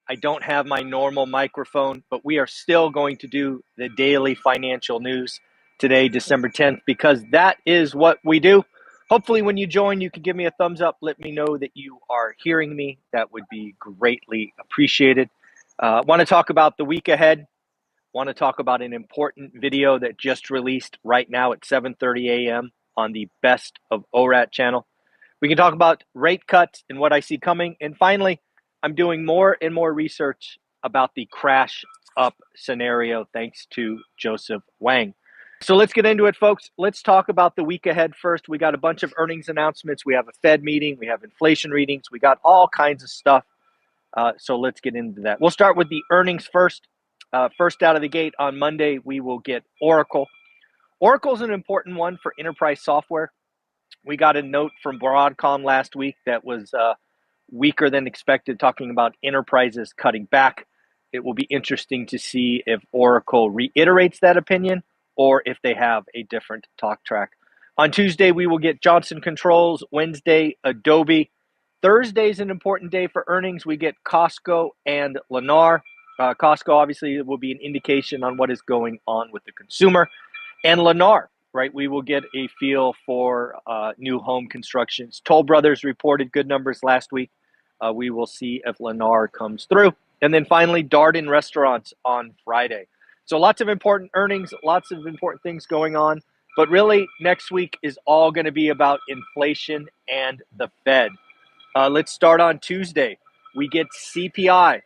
I don't have my normal microphone, but we are still going to do the daily financial news today, December 10th, because that is what we do. Hopefully when you join, you can give me a thumbs up. Let me know that you are hearing me. That would be greatly appreciated. Want to talk about the week ahead. Want to talk about an important video that just released right now at 7:30 a.m. on the Best of Orat channel. We can talk about rate cuts and what I see coming. And finally, I'm doing more and more research about the crash up scenario thanks to Joseph Wang. So let's get into it, folks. Let's talk about the week ahead first. We got a bunch of earnings announcements. We have a Fed meeting. We have inflation readings. We got all kinds of stuff. So let's get into that. We'll start with the earnings first. First out of the gate on Monday, we will get Oracle. Oracle's an important one for enterprise software. We got a note from Broadcom last week that was weaker than expected, talking about enterprises cutting back. It will be interesting to see if Oracle reiterates that opinion or if they have a different talk track. On Tuesday, we will get Johnson Controls. Wednesday, Adobe. Thursday is an important day for earnings. We get Costco and Lennar. Costco obviously will be an indication on what is going on with the consumer. And Lennar, right? We will get a feel for new home constructions. Toll Brothers reported good numbers last week. We will see if Lennar comes through. And then finally, Darden Restaurants on Friday. So lots of important earnings, lots of important things going on. But really, next week is all going to be about inflation and the Fed. Let's start on Tuesday. We get CPI.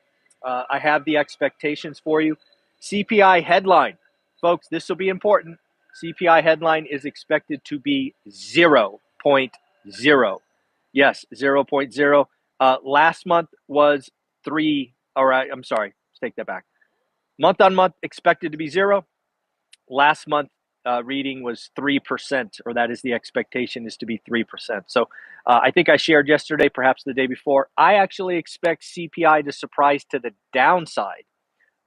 I have the expectations for you. CPI headline. Folks, this will be important. CPI headline is expected to be 0.0. Yes, 0.0. Last month was 3. All right, I'm sorry. Let's take that back. Month on month expected to be 0. Last month reading was 3%, or that is the expectation is to be 3%. So I think I shared yesterday, perhaps the day before, I actually expect CPI to surprise to the downside.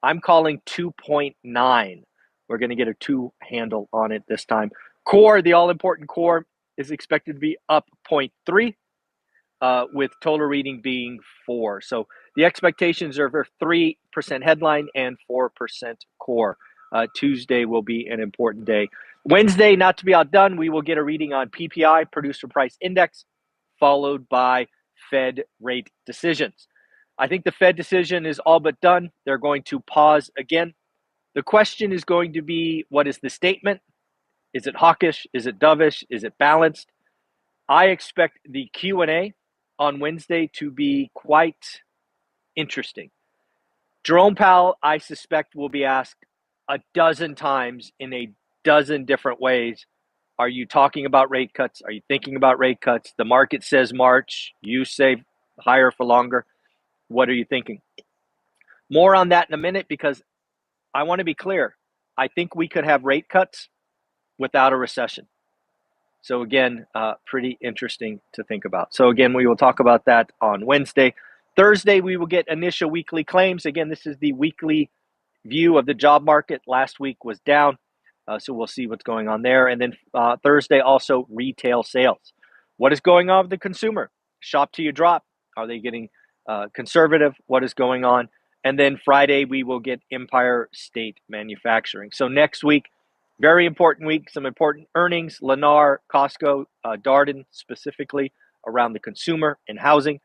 I'm calling 2.9. We're going to get a 2 handle on it this time. Core, the all-important core, is expected to be up 0.3, with total reading being 4. So the expectations are for 3% headline and 4% core. Tuesday will be an important day. Wednesday, not to be outdone, we will get a reading on PPI, Producer Price Index, followed by Fed rate decisions. I think the Fed decision is all but done. They're going to pause again. The question is going to be, what is the statement? Is it hawkish? Is it dovish? Is it balanced? I expect the Q&A on Wednesday to be quite interesting. Jerome Powell, I suspect, will be asked a dozen times in a dozen different ways. Are you talking about rate cuts? Are you thinking about rate cuts? The market says March. You say higher for longer. What are you thinking? More on that in a minute, because I want to be clear. I think we could have rate cuts without a recession. So again, pretty interesting to think about. So again, we will talk about that on Wednesday. Thursday, we will get initial weekly claims. Again, this is the weekly view of the job market. Last week was down, so we'll see what's going on there. And then Thursday, also retail sales. What is going on with the consumer? Shop till you drop. Are they getting conservative? What is going on? And then Friday, we will get Empire State Manufacturing. So next week, very important week, some important earnings, Lennar, Costco, Darden specifically around the consumer and housing.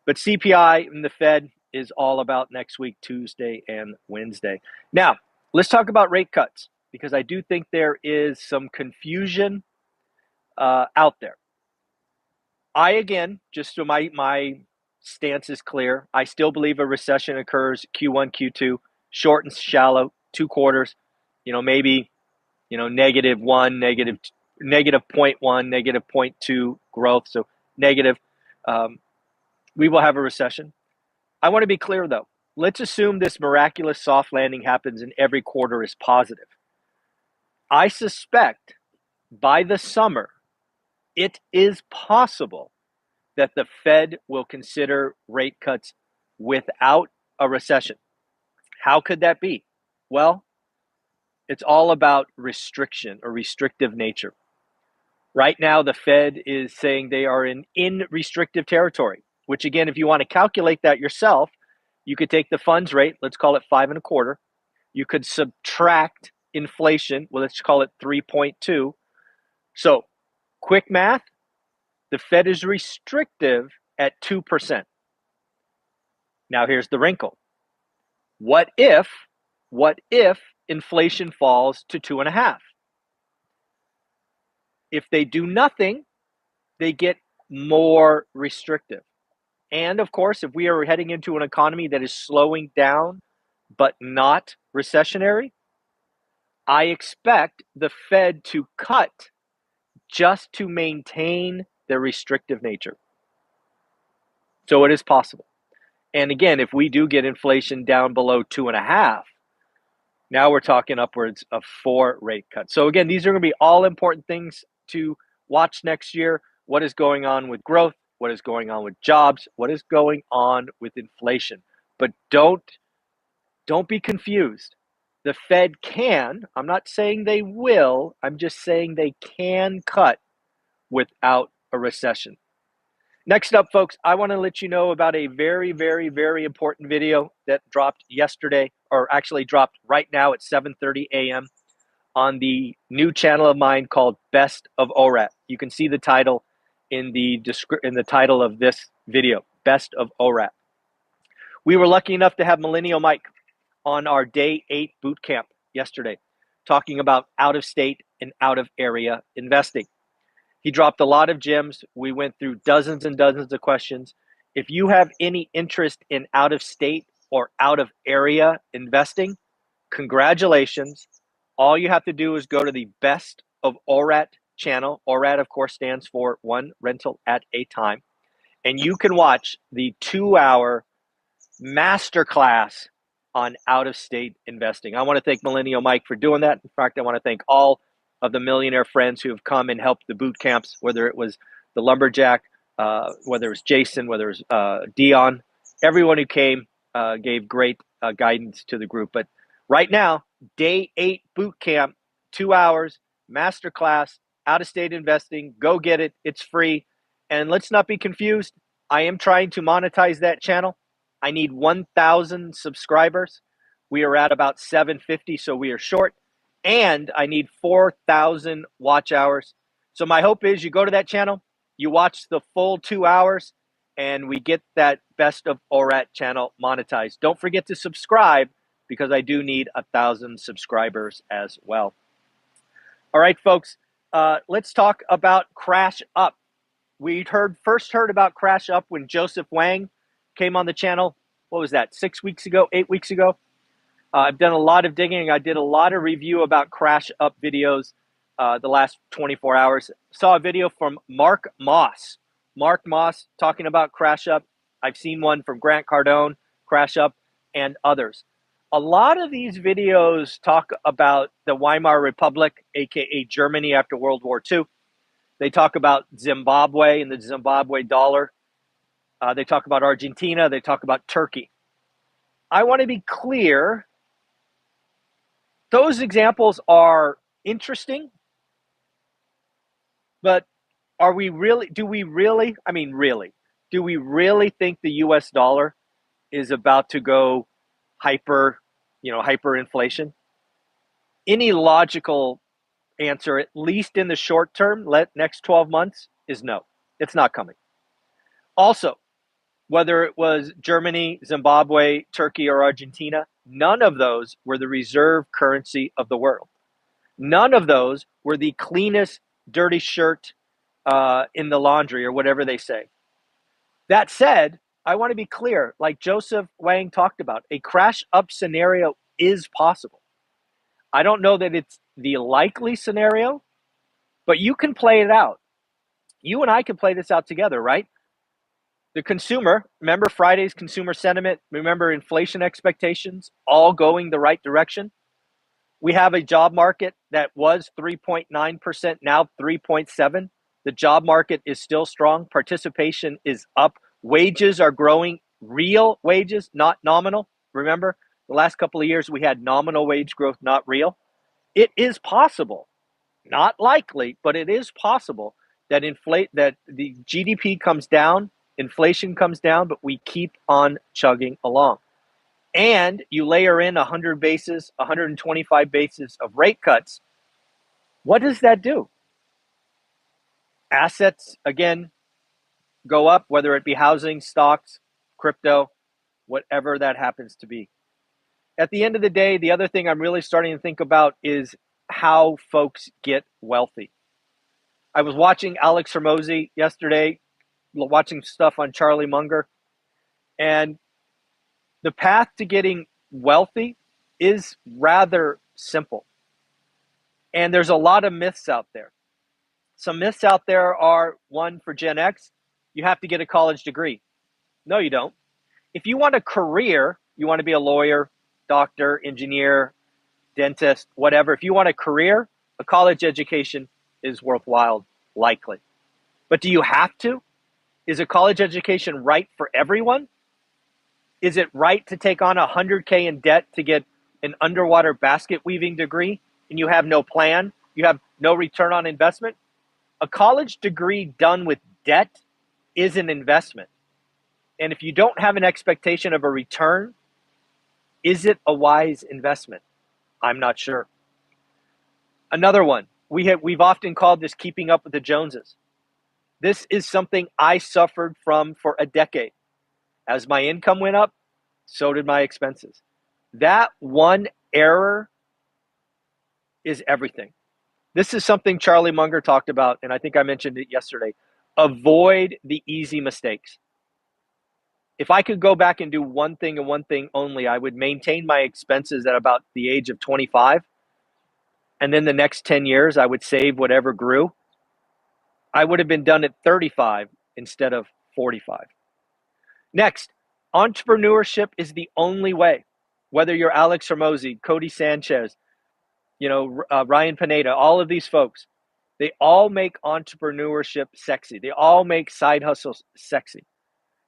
But CPI and the Fed is all about next week, Tuesday and Wednesday. Now, let's talk about rate cuts, because I do think there is some confusion out there. Again, just so my stance is clear, I still believe a recession occurs Q1, Q2, short and shallow, 2 quarters, maybe, -1, -0.1, -0.2 growth. So negative. We will have a recession. I want to be clear, though. Let's assume this miraculous soft landing happens and every quarter is positive. I suspect by the summer, it is possible that the Fed will consider rate cuts without a recession. How could that be? Well, it's all about restriction or restrictive nature. Right now, the Fed is saying they are in restrictive territory, which again, if you want to calculate that yourself, You could take the funds rate, let's call it 5.25. You could subtract inflation, well, let's call it 3.2. So, quick math, the Fed is restrictive at 2%. Now, here's the wrinkle. What if inflation falls to 2.5? If they do nothing, they get more restrictive. And of course, if we are heading into an economy that is slowing down but not recessionary, I expect the Fed to cut just to maintain their restrictive nature. So it is possible. And again, if we do get inflation down below 2.5, now we're talking upwards of 4 rate cuts. So again, these are going to be all important things to watch next year. What is going on with growth? What is going on with jobs? What is going on with inflation? But don't be confused. The Fed can, I'm not saying they will, I'm just saying they can cut without a recession. Next up, folks, I want to let you know about a very, very, very important video that dropped yesterday, or actually dropped right now at 7:30 a.m. on the new channel of mine called Best of Orat. You can see the title in the title of this video, Best of Orat. We were lucky enough to have Millennial Mike on our day 8 boot camp yesterday, talking about out-of-state and out-of-area investing. He dropped a lot of gems. We went through dozens and dozens of questions. If you have any interest in out-of-state or out-of-area investing, congratulations. All you have to do is go to the Best of Orat channel. Orat, of course, stands for One Rental at a Time. And you can watch the 2-hour masterclass on out-of-state investing. I want to thank Millennial Mike for doing that. In fact, I want to thank all of the millionaire friends who have come and helped the boot camps, whether it was the lumberjack, whether it was Jason, whether it was Dion. Everyone who came gave great guidance to the group. But right now, day 8 boot camp, 2 hours, masterclass, out-of-state investing. Go get it. It's free. And let's not be confused. I am trying to monetize that channel. I need 1,000 subscribers. We are at about 750, so we are short. And I need 4,000 watch hours. So my hope is you go to that channel, you watch the full 2 hours, and we get that Best of Orat channel monetized. Don't forget to subscribe because I do need 1,000 subscribers as well. All right, folks, let's talk about Crashup. We first heard about Crashup when Joseph Wang came on the channel. What was that, 6 weeks ago, 8 weeks ago? I've done a lot of digging. I did a lot of review about Crashup videos the last 24 hours. Saw a video from Mark Moss. Mark Moss talking about Crashup. I've seen one from Grant Cardone, Crashup, and others. A lot of these videos talk about the Weimar Republic, aka Germany after World War II. They talk about Zimbabwe and the Zimbabwe dollar. They talk about Argentina. They talk about Turkey. I want to be clear. Those examples are interesting, but do we really think the US dollar is about to go hyperinflation? Any logical answer, at least in the short term, next 12 months, is no. It's not coming. Also, whether it was Germany, Zimbabwe, Turkey, or Argentina, none of those were the reserve currency of the world. None of those were the cleanest dirty shirt in the laundry or whatever they say. That said, I want to be clear, like Joseph Wang talked about, a crash up scenario is possible. I don't know that it's the likely scenario, but you can play it out. You and I can play this out together, right? The consumer, remember Friday's consumer sentiment, remember inflation expectations, all going the right direction. We have a job market that was 3.9%, now 3.7%. The job market is still strong. Participation is up. Wages are growing, real wages, not nominal. Remember, the last couple of years we had nominal wage growth, not real. It is possible, not likely, but it is possible that the GDP comes down, inflation comes down, but we keep on chugging along. and you layer in 100 basis, 125 basis of rate cuts, what does that do? Assets, again, go up, whether it be housing, stocks, crypto, whatever that happens to be. At the end of the day, the other thing I'm really starting to think about is how folks get wealthy. I was watching Alex Hormozi yesterday, watching stuff on Charlie Munger, and the path to getting wealthy is rather simple. And there's a lot of myths out there. Some myths out there are, one, for Gen X, you have to get a college degree. No, you don't. If you want a career, you want to be a lawyer, doctor, engineer, dentist, whatever. If you want a career, a college education is worthwhile, likely. But do you have to? Is a college education right for everyone? Is it right to take on $100K in debt to get an underwater basket weaving degree and you have no plan? You have no return on investment? A college degree done with debt is an investment. And if you don't have an expectation of a return, is it a wise investment? I'm not sure. Another one, we've often called this keeping up with the Joneses. This is something I suffered from for a decade. As my income went up, so did my expenses. That one error is everything. This is something Charlie Munger talked about, and I think I mentioned it yesterday. Avoid the easy mistakes. If I could go back and do one thing and one thing only, I would maintain my expenses at about the age of 25. And then the next 10 years, I would save whatever grew. I would have been done at 35 instead of 45. Next, entrepreneurship is the only way. Whether you're Alex Hormozi, Cody Sanchez, Ryan Pineda, all of these folks, they all make entrepreneurship sexy. They all make side hustles sexy.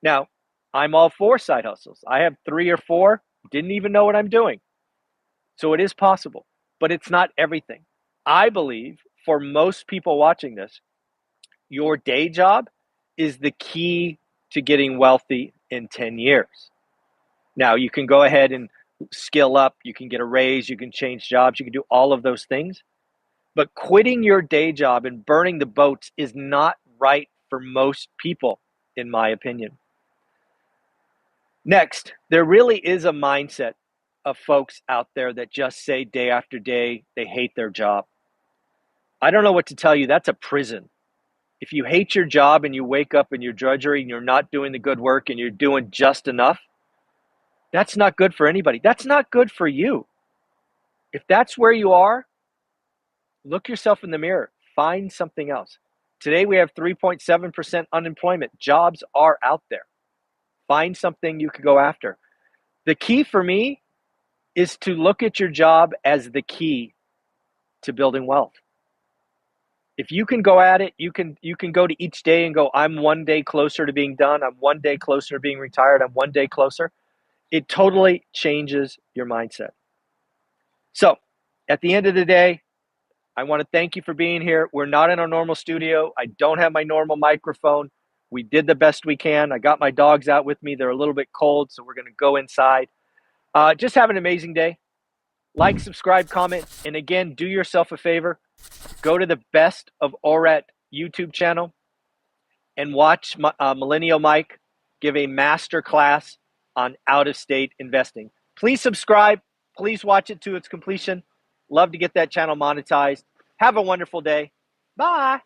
Now, I'm all for side hustles. I have 3 or 4, didn't even know what I'm doing. So it is possible, but it's not everything. I believe for most people watching this, your day job is the key to getting wealthy in 10 years. Now, you can go ahead and skill up, you can get a raise, you can change jobs, you can do all of those things. But quitting your day job and burning the boats is not right for most people, in my opinion. Next, there really is a mindset of folks out there that just say day after day they hate their job. I don't know what to tell you. That's a prison. If you hate your job and you wake up and you're drudgery and you're not doing the good work and you're doing just enough, that's not good for anybody. That's not good for you. If that's where you are, look yourself in the mirror. Find something else. Today we have 3.7% unemployment. Jobs are out there. Find something you could go after. The key for me is to look at your job as the key to building wealth. If you can go at it, you can go to each day and go, I'm one day closer to being done. I'm one day closer to being retired. I'm one day closer. It totally changes your mindset. So at the end of the day, I want to thank you for being here. We're not in our normal studio. I don't have my normal microphone. We did the best we can. I got my dogs out with me. They're a little bit cold, so we're going to go inside. Just have an amazing day. Like, subscribe, comment, and again, do yourself a favor. Go to the Best of Orat YouTube channel and watch Millennial Mike give a master class on out-of-state investing. Please subscribe. Please watch it to its completion. Love to get that channel monetized. Have a wonderful day. Bye.